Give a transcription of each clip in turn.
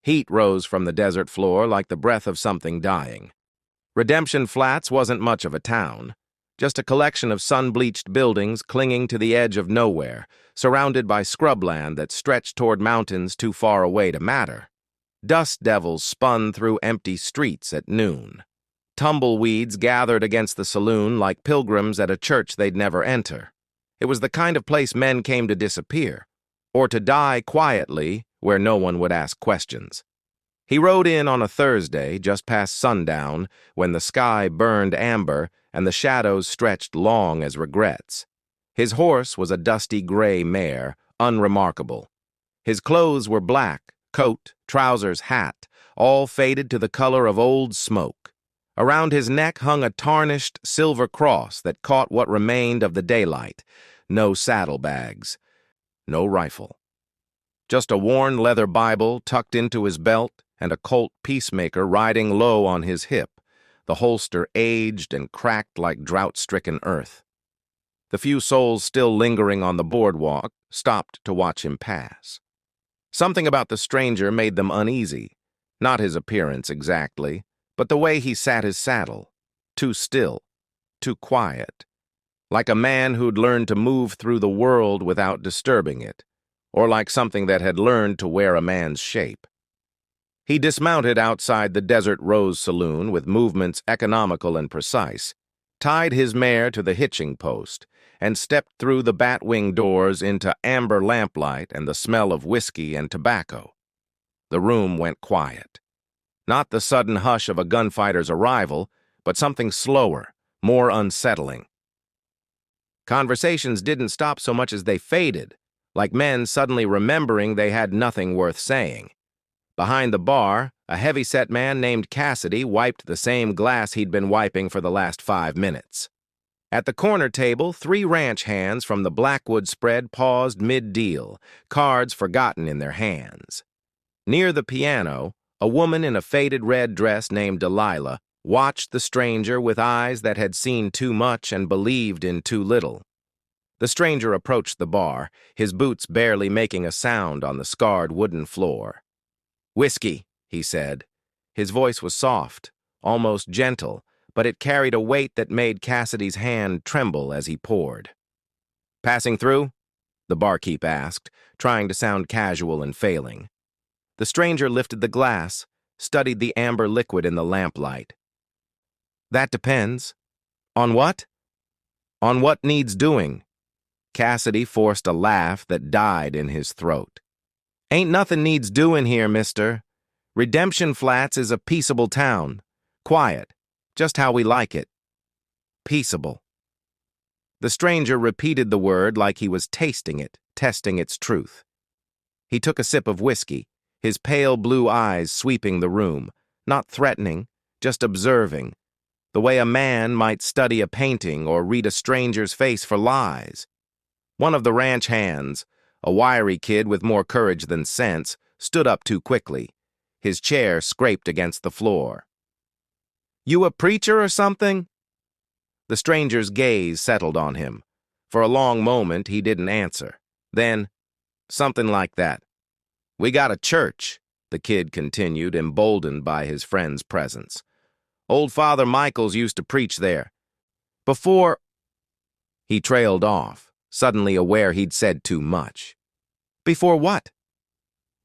Heat rose from the desert floor like the breath of something dying. Redemption Flats wasn't much of a town, just a collection of sun-bleached buildings clinging to the edge of nowhere, surrounded by scrubland that stretched toward mountains too far away to matter. Dust devils spun through empty streets at noon. Tumbleweeds gathered against the saloon like pilgrims at a church they'd never enter. It was the kind of place men came to disappear, or to die quietly where no one would ask questions. He rode in on a Thursday, just past sundown, when the sky burned amber and the shadows stretched long as regrets. His horse was a dusty gray mare, unremarkable. His clothes were black, coat, trousers, hat, all faded to the color of old smoke. Around his neck hung a tarnished silver cross that caught what remained of the daylight. No saddlebags, no rifle. Just a worn leather Bible tucked into his belt and a Colt Peacemaker riding low on his hip, the holster aged and cracked like drought-stricken earth. The few souls still lingering on the boardwalk stopped to watch him pass. Something about the stranger made them uneasy, not his appearance exactly, but the way he sat his saddle, too still, too quiet, like a man who'd learned to move through the world without disturbing it, or like something that had learned to wear a man's shape. He dismounted outside the Desert Rose Saloon with movements economical and precise, tied his mare to the hitching post, and stepped through the batwing doors into amber lamplight and the smell of whiskey and tobacco. The room went quiet. Not the sudden hush of a gunfighter's arrival, but something slower, more unsettling. Conversations didn't stop so much as they faded, like men suddenly remembering they had nothing worth saying. Behind the bar, a heavy-set man named Cassidy wiped the same glass he'd been wiping for the last 5 minutes. At the corner table, 3 ranch hands from the Blackwood spread paused mid-deal, cards forgotten in their hands. Near the piano, a woman in a faded red dress named Delilah watched the stranger with eyes that had seen too much and believed in too little. The stranger approached the bar, his boots barely making a sound on the scarred wooden floor. "Whiskey," he said. His voice was soft, almost gentle, but it carried a weight that made Cassidy's hand tremble as he poured. "Passing through?" the barkeep asked, trying to sound casual and failing. The stranger lifted the glass, studied the amber liquid in the lamplight. "That depends. On what?" "On what needs doing." Cassidy forced a laugh that died in his throat. "Ain't nothing needs doing here, mister. Redemption Flats is a peaceable town. Quiet, just how we like it. Peaceable." The stranger repeated the word like he was tasting it, testing its truth. He took a sip of whiskey, his pale blue eyes sweeping the room, not threatening, just observing, the way a man might study a painting or read a stranger's face for lies. One of the ranch hands, a wiry kid with more courage than sense, stood up too quickly. His chair scraped against the floor. "You a preacher or something?" The stranger's gaze settled on him. For a long moment, he didn't answer. Then, "Something like that. We got a church," the kid continued, emboldened by his friend's presence. "Old Father Michaels used to preach there. Before—" He trailed off, suddenly aware he'd said too much. "Before what?"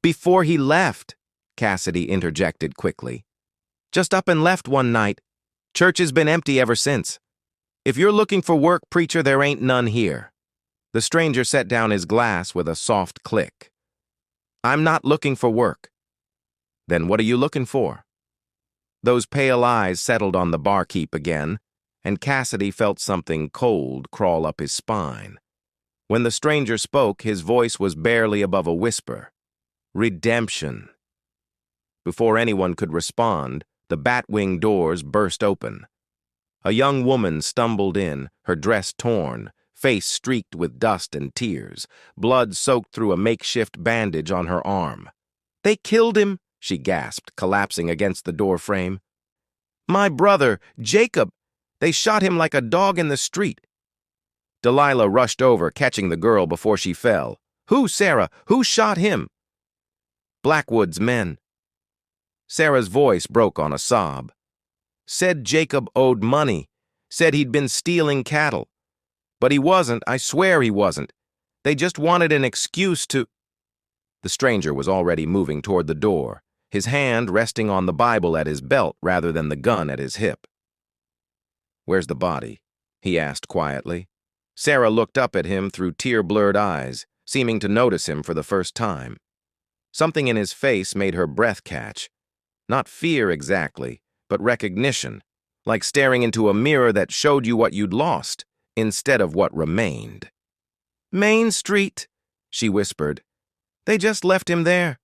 "Before he left," Cassidy interjected quickly. "Just up and left one night. Church has been empty ever since. If you're looking for work, preacher, there ain't none here." The stranger set down his glass with a soft click. "I'm not looking for work." "Then what are you looking for?" Those pale eyes settled on the barkeep again, and Cassidy felt something cold crawl up his spine. When the stranger spoke, his voice was barely above a whisper. "Redemption." Before anyone could respond, the batwing doors burst open. A young woman stumbled in, her dress torn, face streaked with dust and tears, blood soaked through a makeshift bandage on her arm. "They killed him," she gasped, collapsing against the doorframe. "My brother, Jacob! They shot him like a dog in the street." Delilah rushed over, catching the girl before she fell. "Who, Sarah? Who shot him?" "Blackwood's men." Sarah's voice broke on a sob. Said Jacob owed money. Said he'd been stealing cattle. But he wasn't, I swear he wasn't. They just wanted an excuse to— The stranger was already moving toward the door, his hand resting on the Bible at his belt rather than the gun at his hip. "Where's the body?" he asked quietly. Sarah looked up at him through tear-blurred eyes, seeming to notice him for the first time. Something in his face made her breath catch. Not fear exactly, but recognition, like staring into a mirror that showed you what you'd lost instead of what remained. "Main Street," she whispered. "They just left him there."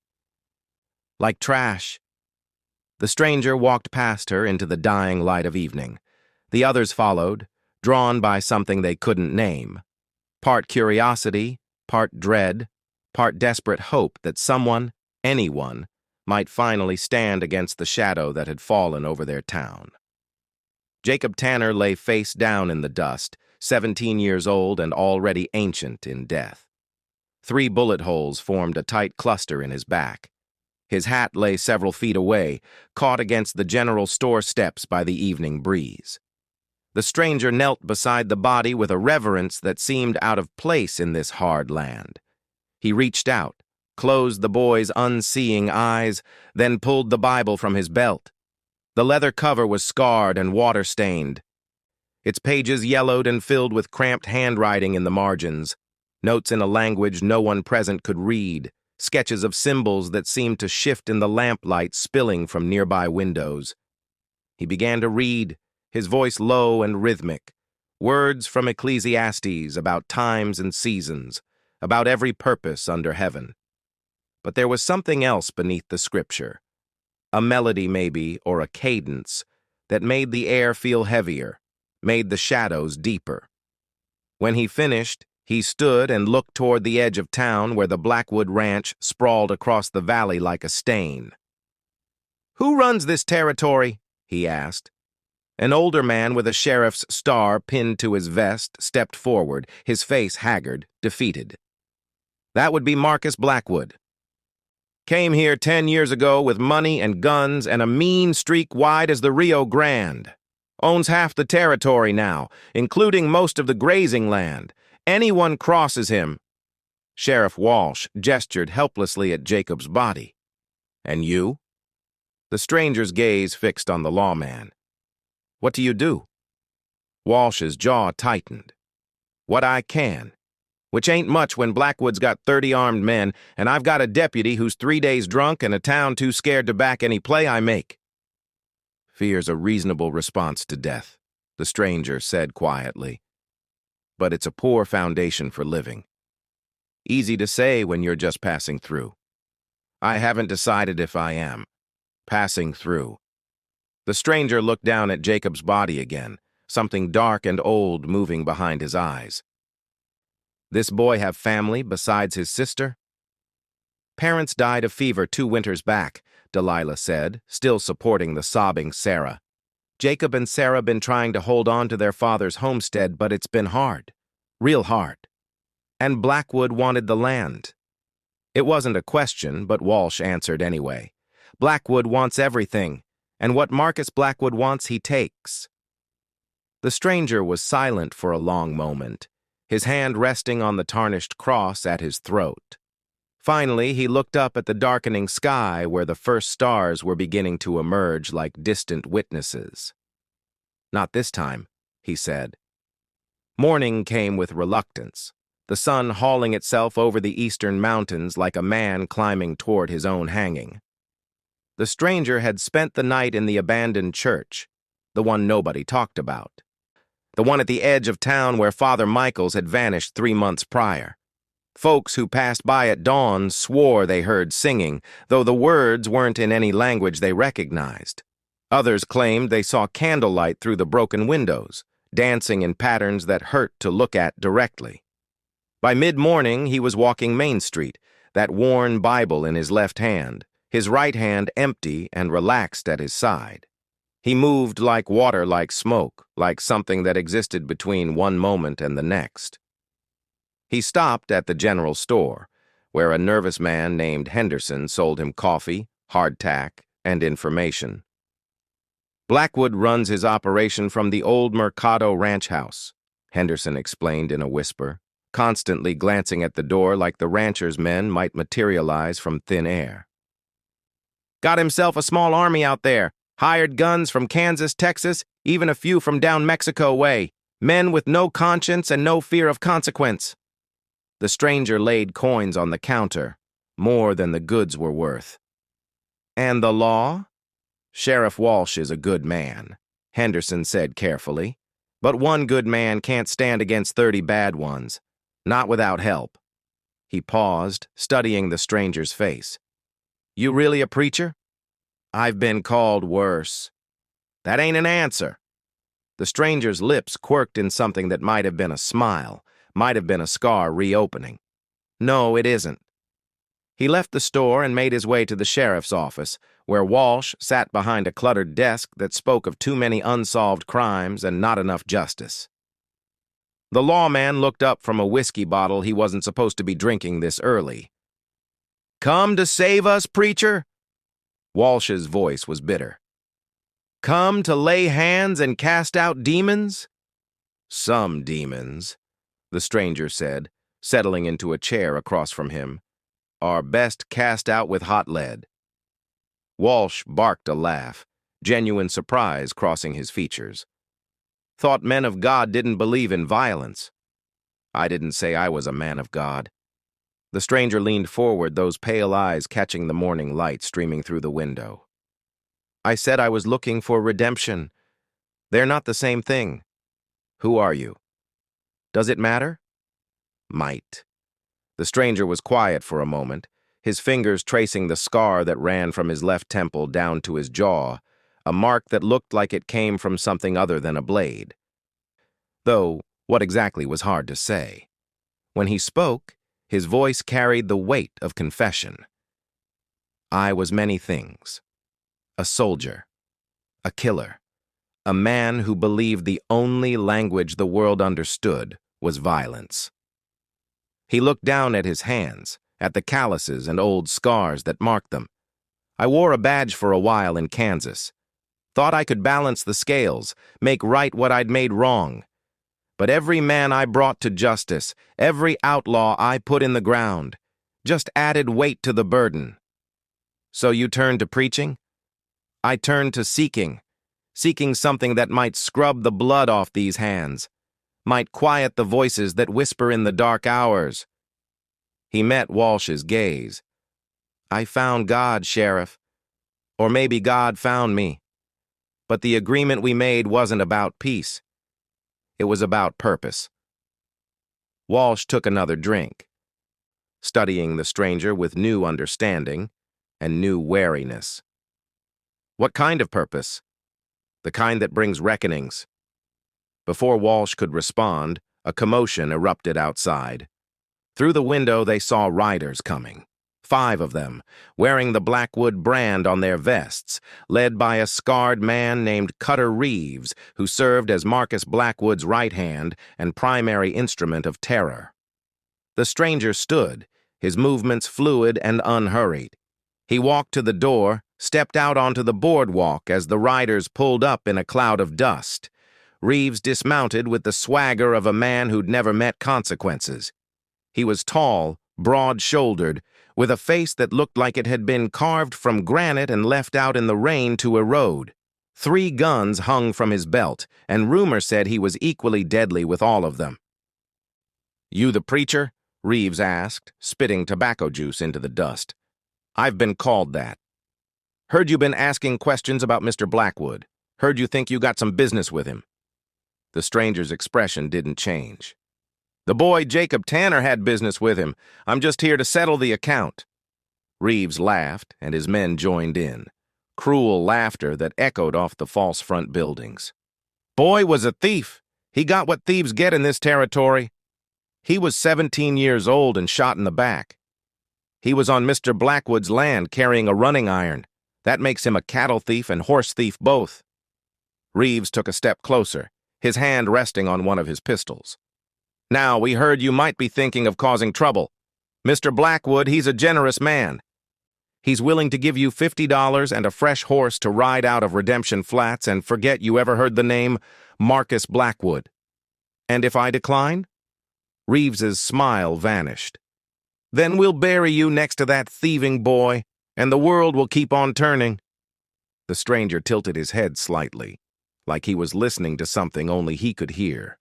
Like trash. The stranger walked past her into the dying light of evening. The others followed, drawn by something they couldn't name. Part curiosity, part dread, part desperate hope that someone, anyone, might finally stand against the shadow that had fallen over their town. Jacob Tanner lay face down in the dust, 17 years old and already ancient in death. 3 bullet holes formed a tight cluster in his back. His hat lay several feet away, caught against the general store steps by the evening breeze. The stranger knelt beside the body with a reverence that seemed out of place in this hard land. He reached out, closed the boy's unseeing eyes, then pulled the Bible from his belt. The leather cover was scarred and water-stained. Its pages yellowed and filled with cramped handwriting in the margins, notes in a language no one present could read, sketches of symbols that seemed to shift in the lamplight spilling from nearby windows. He began to read, his voice low and rhythmic, words from Ecclesiastes about times and seasons, about every purpose under heaven. But there was something else beneath the scripture, a melody maybe, or a cadence, that made the air feel heavier, made the shadows deeper. When he finished, he stood and looked toward the edge of town where the Blackwood Ranch sprawled across the valley like a stain. "Who runs this territory?" he asked. An older man with a sheriff's star pinned to his vest stepped forward, his face haggard, defeated. "That would be Marcus Blackwood. Came here 10 years ago with money and guns and a mean streak wide as the Rio Grande. Owns half the territory now, including most of the grazing land. Anyone crosses him—" Sheriff Walsh gestured helplessly at Jacob's body. "And you?" The stranger's gaze fixed on the lawman. "What do you do?" Walsh's jaw tightened. "What I can. Which ain't much when Blackwood's got 30 armed men, and I've got a deputy who's 3 days drunk and a town too scared to back any play I make." "Fear's a reasonable response to death," the stranger said quietly. "But it's a poor foundation for living. Easy to say when you're just passing through. I haven't decided if I am. Passing through." The stranger looked down at Jacob's body again, something dark and old moving behind his eyes. "This boy have family besides his sister?" "Parents died of fever 2 winters back," Delilah said, still supporting the sobbing Sarah. "Jacob and Sarah been trying to hold on to their father's homestead, but it's been hard. Real hard. And Blackwood wanted the land." It wasn't a question, but Walsh answered anyway. "Blackwood wants everything, and what Marcus Blackwood wants he takes." The stranger was silent for a long moment, his hand resting on the tarnished cross at his throat. Finally, he looked up at the darkening sky where the first stars were beginning to emerge like distant witnesses. "Not this time," he said. Morning came with reluctance, the sun hauling itself over the eastern mountains like a man climbing toward his own hanging. The stranger had spent the night in the abandoned church, the one nobody talked about, the one at the edge of town where Father Michaels had vanished 3 months prior. Folks who passed by at dawn swore they heard singing, though the words weren't in any language they recognized. Others claimed they saw candlelight through the broken windows, dancing in patterns that hurt to look at directly. By mid-morning, he was walking Main Street, that worn Bible in his left hand, his right hand empty and relaxed at his side. He moved like water, like smoke, like something that existed between one moment and the next. He stopped at the general store, where a nervous man named Henderson sold him coffee, hardtack, and information. Blackwood runs his operation from the old Mercado ranch house, Henderson explained in a whisper, constantly glancing at the door like the rancher's men might materialize from thin air. Got himself a small army out there, hired guns from Kansas, Texas, even a few from down Mexico way, men with no conscience and no fear of consequence. The stranger laid coins on the counter, more than the goods were worth. And the law? Sheriff Walsh is a good man, Henderson said carefully, but one good man can't stand against 30 bad ones, not without help. He paused, studying the stranger's face. You really a preacher? I've been called worse. That ain't an answer. The stranger's lips quirked in something that might have been a smile, might have been a scar reopening. No, it isn't. He left the store and made his way to the sheriff's office, where Walsh sat behind a cluttered desk that spoke of too many unsolved crimes and not enough justice. The lawman looked up from a whiskey bottle he wasn't supposed to be drinking this early. Come to save us, preacher? Walsh's voice was bitter. Come to lay hands and cast out demons? Some demons, the stranger said, settling into a chair across from him, are best cast out with hot lead. Walsh barked a laugh, genuine surprise crossing his features. Thought men of God didn't believe in violence. I didn't say I was a man of God. The stranger leaned forward, those pale eyes catching the morning light streaming through the window. I said I was looking for redemption. They're not the same thing. Who are you? Does it matter? Might. The stranger was quiet for a moment, his fingers tracing the scar that ran from his left temple down to his jaw, a mark that looked like it came from something other than a blade. Though, what exactly was hard to say. When he spoke, his voice carried the weight of confession. I was many things. A soldier. A killer. A man who believed the only language the world understood was violence. He looked down at his hands, at the calluses and old scars that marked them. I wore a badge for a while in Kansas. Thought I could balance the scales, make right what I'd made wrong. But every man I brought to justice, every outlaw I put in the ground, just added weight to the burden. So you turned to preaching? I turned to seeking something that might scrub the blood off these hands, might quiet the voices that whisper in the dark hours. He met Walsh's gaze. I found God, Sheriff. Or maybe God found me. But the agreement we made wasn't about peace. It was about purpose. Walsh took another drink, studying the stranger with new understanding and new wariness. What kind of purpose? The kind that brings reckonings. Before Walsh could respond, a commotion erupted outside. Through the window they saw riders coming. 5 of them, wearing the Blackwood brand on their vests, led by a scarred man named Cutter Reeves, who served as Marcus Blackwood's right hand and primary instrument of terror. The stranger stood, his movements fluid and unhurried. He walked to the door, stepped out onto the boardwalk as the riders pulled up in a cloud of dust. Reeves dismounted with the swagger of a man who'd never met consequences. He was tall, broad-shouldered, with a face that looked like it had been carved from granite and left out in the rain to erode. 3 guns hung from his belt, and rumor said he was equally deadly with all of them. You the preacher? Reeves asked, spitting tobacco juice into the dust. I've been called that. Heard you been asking questions about Mr. Blackwood. Heard you think you got some business with him. The stranger's expression didn't change. The boy Jacob Tanner had business with him. I'm just here to settle the account. Reeves laughed, and his men joined in. Cruel laughter that echoed off the false front buildings. Boy was a thief. He got what thieves get in this territory. He was 17 years old and shot in the back. He was on Mr. Blackwood's land carrying a running iron. That makes him a cattle thief and horse thief both. Reeves took a step closer, his hand resting on one of his pistols. Now, we heard you might be thinking of causing trouble. Mr. Blackwood, he's a generous man. He's willing to give you $50 and a fresh horse to ride out of Redemption Flats and forget you ever heard the name Marcus Blackwood. And if I decline? Reeves's smile vanished. Then we'll bury you next to that thieving boy, and the world will keep on turning. The stranger tilted his head slightly, like he was listening to something only he could hear.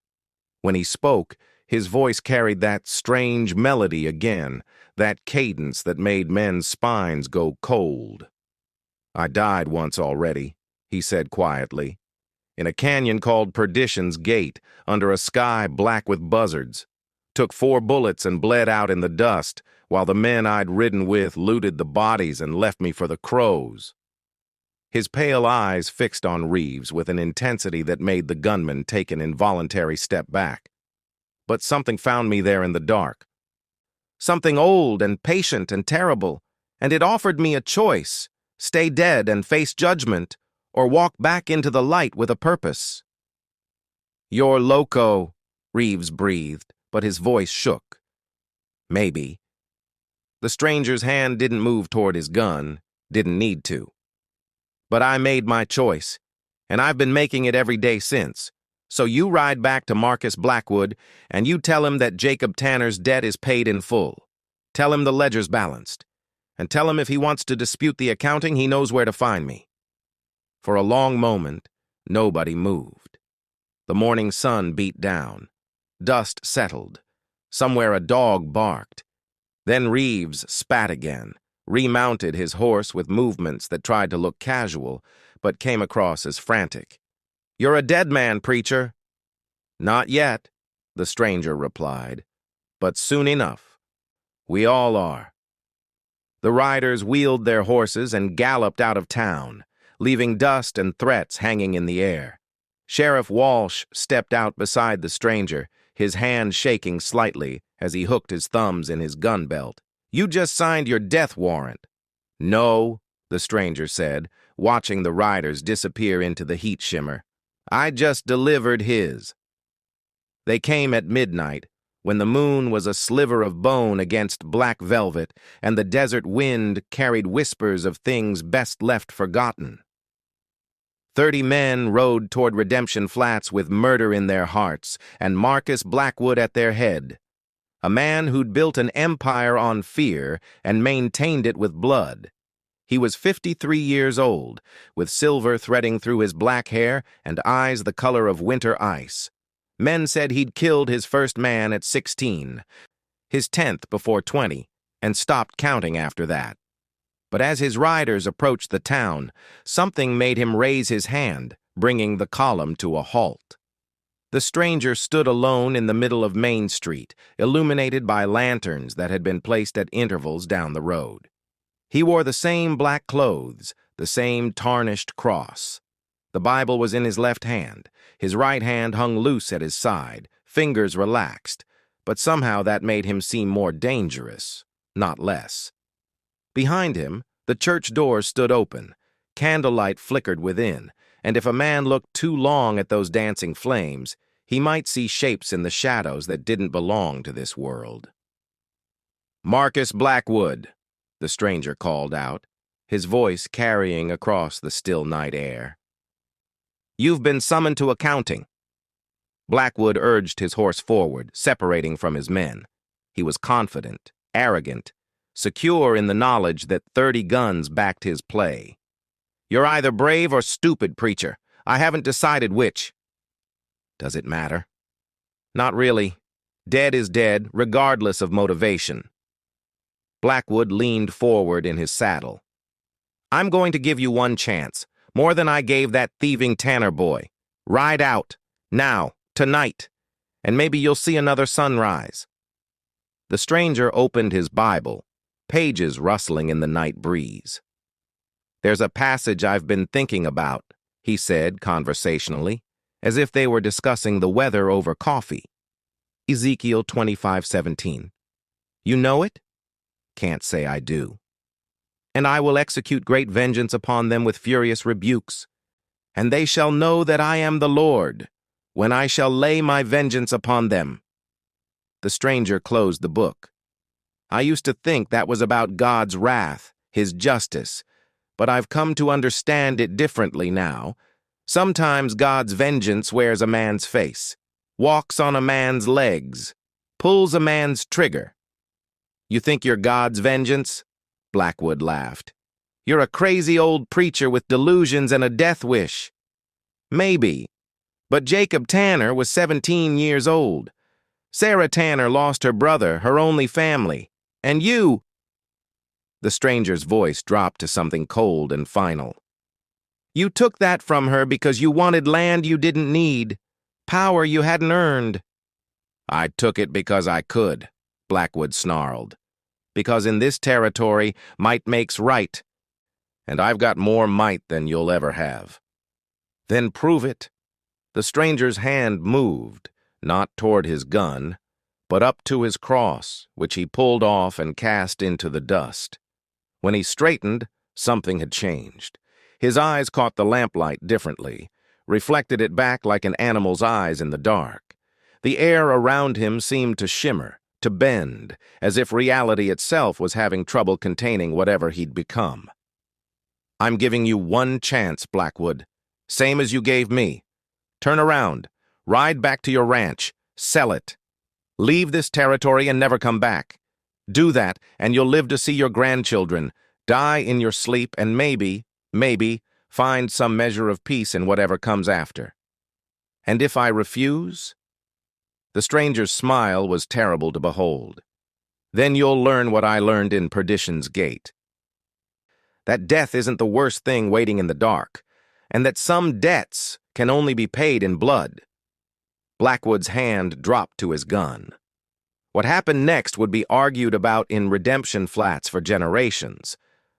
When he spoke, his voice carried that strange melody again, that cadence that made men's spines go cold. I died once already, he said quietly, in a canyon called Perdition's Gate, under a sky black with buzzards. Took 4 bullets and bled out in the dust, while the men I'd ridden with looted the bodies and left me for the crows. His pale eyes fixed on Reeves with an intensity that made the gunman take an involuntary step back. But something found me there in the dark. Something old and patient and terrible, and it offered me a choice: stay dead and face judgment, or walk back into the light with a purpose. "You're loco," Reeves breathed, but his voice shook. "Maybe." The stranger's hand didn't move toward his gun, didn't need to. "But I made my choice, and I've been making it every day since. So you ride back to Marcus Blackwood, and you tell him that Jacob Tanner's debt is paid in full. Tell him the ledger's balanced. And tell him if he wants to dispute the accounting, he knows where to find me." For a long moment, nobody moved. The morning sun beat down. Dust settled. Somewhere a dog barked. Then Reeves spat again, remounted his horse with movements that tried to look casual, but came across as frantic. "You're a dead man, preacher." "Not yet," the stranger replied, "but soon enough. We all are." The riders wheeled their horses and galloped out of town, leaving dust and threats hanging in the air. Sheriff Walsh stepped out beside the stranger, his hand shaking slightly as he hooked his thumbs in his gun belt. "You just signed your death warrant." "No," the stranger said, watching the riders disappear into the heat shimmer. "I just delivered his." They came at midnight, when the moon was a sliver of bone against black velvet, and the desert wind carried whispers of things best left forgotten. 30 men rode toward Redemption Flats with murder in their hearts, and Marcus Blackwood at their head. A man who'd built an empire on fear and maintained it with blood. He was 53 years old, with silver threading through his black hair and eyes the color of winter ice. Men said he'd killed his first man at 16, his 10th before 20, and stopped counting after that. But as his riders approached the town, something made him raise his hand, bringing the column to a halt. The stranger stood alone in the middle of Main Street, illuminated by lanterns that had been placed at intervals down the road. He wore the same black clothes, the same tarnished cross. The Bible was in his left hand. His right hand hung loose at his side, fingers relaxed, but somehow that made him seem more dangerous, not less. Behind him, the church doors stood open. Candlelight flickered within, and if a man looked too long at those dancing flames, he might see shapes in the shadows that didn't belong to this world. "Marcus Blackwood," the stranger called out, his voice carrying across the still night air. "You've been summoned to accounting." Blackwood urged his horse forward, separating from his men. He was confident, arrogant, secure in the knowledge that 30 guns backed his play. "You're either brave or stupid, preacher. I haven't decided which." "Does it matter?" "Not really. Dead is dead, regardless of motivation." Blackwood leaned forward in his saddle. "I'm going to give you one chance, more than I gave that thieving Tanner boy. Ride out, now, tonight, and maybe you'll see another sunrise." The stranger opened his Bible, pages rustling in the night breeze. "There's a passage I've been thinking about," he said conversationally, as if they were discussing the weather over coffee. Ezekiel 25:17. "You know it?" "Can't say I do." "And I will execute great vengeance upon them with furious rebukes. And they shall know that I am the Lord, when I shall lay my vengeance upon them." The stranger closed the book. "I used to think that was about God's wrath," his justice, but I've come to understand it differently now. Sometimes God's vengeance wears a man's face, walks on a man's legs, pulls a man's trigger. You think you're God's vengeance? Blackwood laughed. You're a crazy old preacher with delusions and a death wish. Maybe, but Jacob Tanner was 17 years old. Sarah Tanner lost her brother, her only family. And you— The stranger's voice dropped to something cold and final. You took that from her because you wanted land you didn't need, power you hadn't earned. I took it because I could, Blackwood snarled. Because in this territory, might makes right. And I've got more might than you'll ever have. Then prove it. The stranger's hand moved, not toward his gun, but up to his cross, which he pulled off and cast into the dust. When he straightened, something had changed. His eyes caught the lamplight differently, reflected it back like an animal's eyes in the dark. The air around him seemed to shimmer, to bend, as if reality itself was having trouble containing whatever he'd become. I'm giving you one chance, Blackwood, same as you gave me. Turn around, ride back to your ranch, sell it. Leave this territory and never come back. Do that, and you'll live to see your grandchildren, die in your sleep, and maybe, find some measure of peace in whatever comes after. And if I refuse? The stranger's smile was terrible to behold. Then you'll learn what I learned in Perdition's Gate. That death isn't the worst thing waiting in the dark, and that some debts can only be paid in blood. Blackwood's hand dropped to his gun. What happened next would be argued about in redemption flats for generations,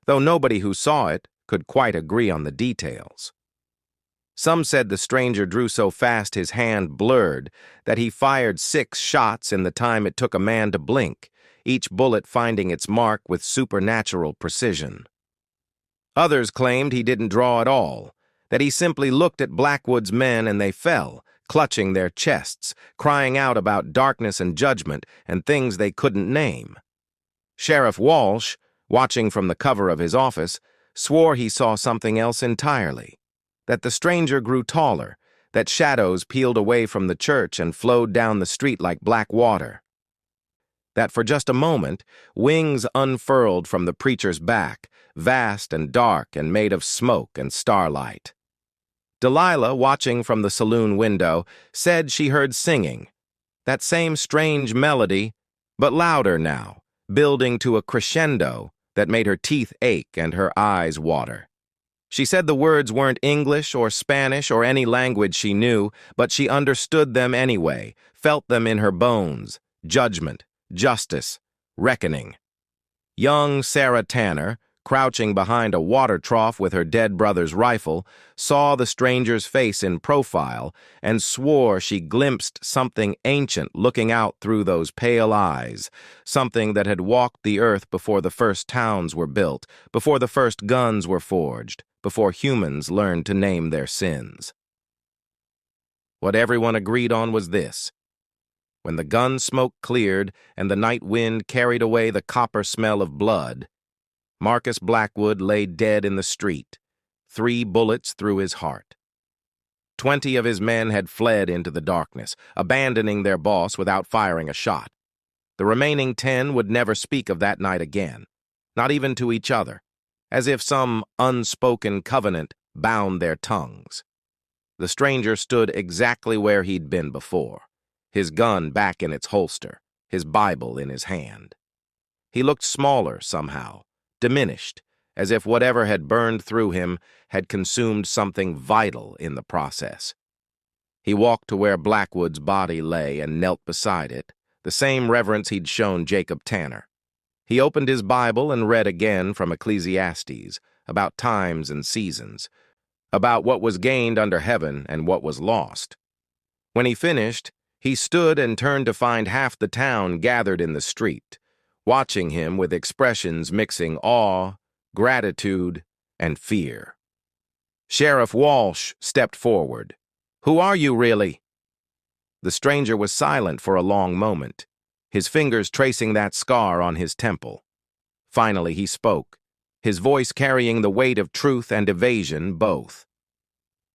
though nobody who saw it could quite agree on the details. Some said the stranger drew so fast his hand blurred that he fired 6 shots in the time it took a man to blink, each bullet finding its mark with supernatural precision. Others claimed he didn't draw at all, that he simply looked at Blackwood's men and they fell, clutching their chests, crying out about darkness and judgment and things they couldn't name. Sheriff Walsh, watching from the cover of his office, swore he saw something else entirely, that the stranger grew taller, that shadows peeled away from the church and flowed down the street like black water, that for just a moment wings unfurled from the preacher's back, vast and dark and made of smoke and starlight. Delilah, watching from the saloon window, said she heard singing, that same strange melody, but louder now, building to a crescendo that made her teeth ache and her eyes water. She said the words weren't English or Spanish or any language she knew, but she understood them anyway, felt them in her bones: judgment, justice, reckoning. Young Sarah Tanner, crouching behind a water trough with her dead brother's rifle, saw the stranger's face in profile and swore she glimpsed something ancient looking out through those pale eyes, something that had walked the earth before the first towns were built, before the first guns were forged, before humans learned to name their sins. What everyone agreed on was this: when the gun smoke cleared and the night wind carried away the copper smell of blood, Marcus Blackwood lay dead in the street, 3 bullets through his heart. 20 of his men had fled into the darkness, abandoning their boss without firing a shot. The remaining 10 would never speak of that night again, not even to each other, as if some unspoken covenant bound their tongues. The stranger stood exactly where he'd been before, his gun back in its holster, his Bible in his hand. He looked smaller somehow, diminished, as if whatever had burned through him had consumed something vital in the process. He walked to where Blackwood's body lay and knelt beside it, the same reverence he'd shown Jacob Tanner. He opened his Bible and read again from Ecclesiastes, about times and seasons, about what was gained under heaven and what was lost. When he finished, he stood and turned to find half the town gathered in the street, watching him with expressions mixing awe, gratitude, and fear. Sheriff Walsh stepped forward. "Who are you, really?" The stranger was silent for a long moment, his fingers tracing that scar on his temple. Finally he spoke. his voice carrying the weight of truth and evasion both.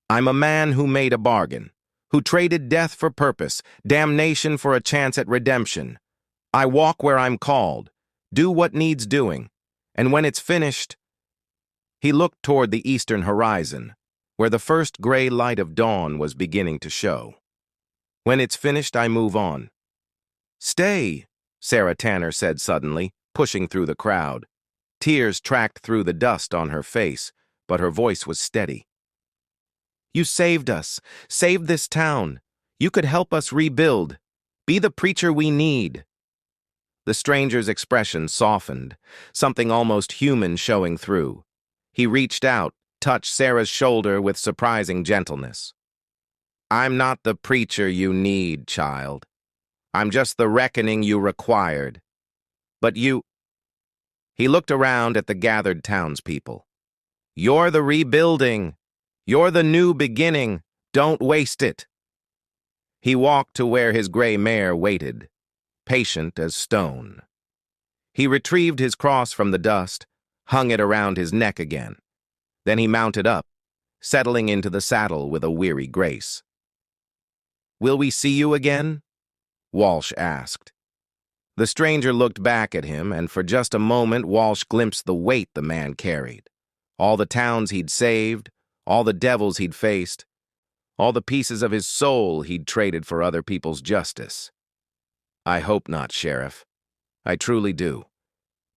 I'm a man who made a bargain, who traded death for purpose, damnation for a chance at redemption. I walk where I'm called, do what needs doing, and when it's finished... He looked toward the eastern horizon, where the first gray light of dawn was beginning to show. When it's finished, I move on. Stay, Sarah Tanner said suddenly, pushing through the crowd. Tears tracked through the dust on her face, but her voice was steady. You saved us, saved this town. You could help us rebuild. Be the preacher we need. The stranger's expression softened, something almost human showing through. He reached out, touched Sarah's shoulder with surprising gentleness. I'm not the preacher you need, child. I'm just the reckoning you required. But you... He looked around at the gathered townspeople. You're the rebuilding. You're the new beginning. Don't waste it. He walked to where his gray mare waited, patient as stone. He retrieved his cross from the dust, hung it around his neck again. Then he mounted up, settling into the saddle with a weary grace. Will we see you again? Walsh asked. The stranger looked back at him, and for just a moment Walsh glimpsed the weight the man carried. All the towns he'd saved, all the devils he'd faced, all the pieces of his soul he'd traded for other people's justice. I hope not, Sheriff. I truly do.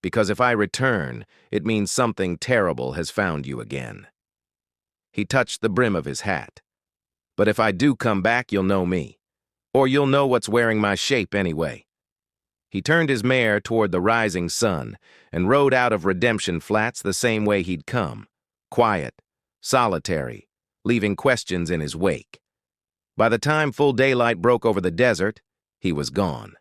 Because if I return, it means something terrible has found you again. He touched the brim of his hat. But if I do come back, you'll know me. Or you'll know what's wearing my shape anyway. He turned his mare toward the rising sun and rode out of Redemption Flats the same way he'd come, quiet, solitary, leaving questions in his wake. By the time full daylight broke over the desert, he was gone.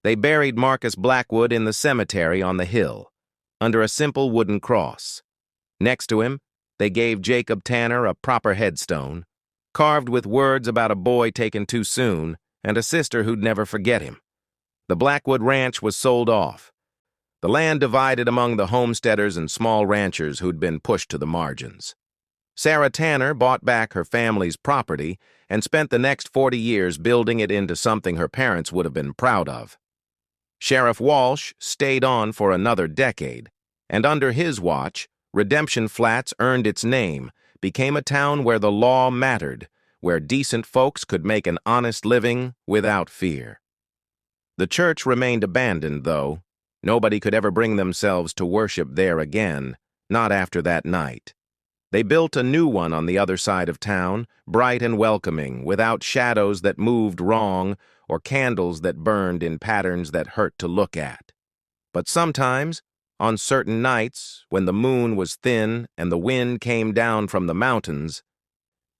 They buried Marcus Blackwood in the cemetery on the hill, under a simple wooden cross. Next to him, they gave Jacob Tanner a proper headstone, carved with words about a boy taken too soon and a sister who'd never forget him. The Blackwood Ranch was sold off. The land divided among the homesteaders and small ranchers who'd been pushed to the margins. Sarah Tanner bought back her family's property and spent the next 40 years building it into something her parents would have been proud of. Sheriff Walsh stayed on for another decade, and under his watch, Redemption Flats earned its name, became a town where the law mattered, where decent folks could make an honest living without fear. The church remained abandoned, though. Nobody could ever bring themselves to worship there again, not after that night. They built a new one on the other side of town, bright and welcoming, without shadows that moved wrong or candles that burned in patterns that hurt to look at. But sometimes, on certain nights, when the moon was thin and the wind came down from the mountains,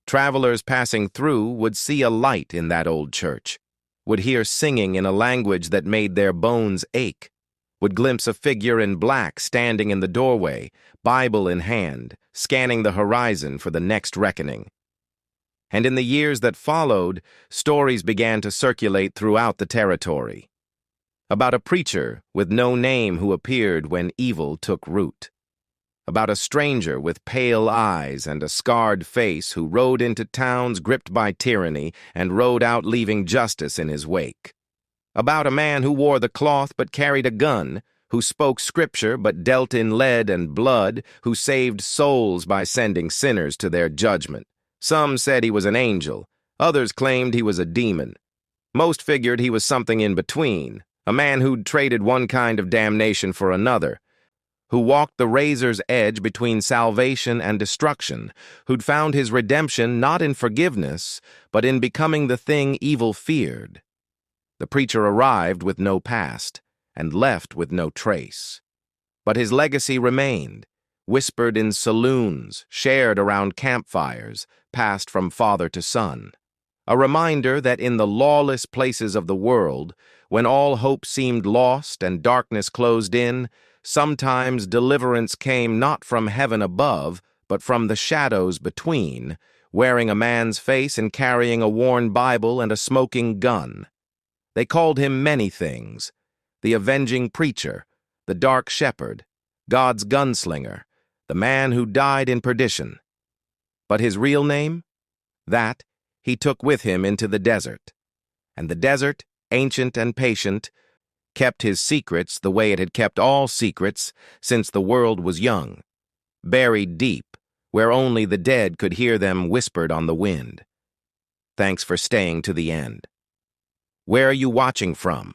travelers passing through would see a light in that old church, would hear singing in a language that made their bones ache, would glimpse a figure in black standing in the doorway, Bible in hand, scanning the horizon for the next reckoning. And in the years that followed, stories began to circulate throughout the territory. About a preacher with no name who appeared when evil took root. About a stranger with pale eyes and a scarred face who rode into towns gripped by tyranny and rode out leaving justice in his wake. About a man who wore the cloth but carried a gun, who spoke scripture but dealt in lead and blood, who saved souls by sending sinners to their judgment. Some said he was an angel, others claimed he was a demon. Most figured he was something in between, a man who'd traded one kind of damnation for another, who walked the razor's edge between salvation and destruction, who'd found his redemption not in forgiveness, but in becoming the thing evil feared. The preacher arrived with no past, and left with no trace. But his legacy remained, whispered in saloons, shared around campfires, passed from father to son. A reminder that in the lawless places of the world, when all hope seemed lost and darkness closed in, sometimes deliverance came not from heaven above, but from the shadows between, wearing a man's face and carrying a worn Bible and a smoking gun. They called him many things: the avenging preacher, the dark shepherd, God's gunslinger, the man who died in perdition. But his real name? That he took with him into the desert. And the desert, ancient and patient, kept his secrets the way it had kept all secrets since the world was young, buried deep, where only the dead could hear them whispered on the wind. Thanks for staying to the end. Where are you watching from?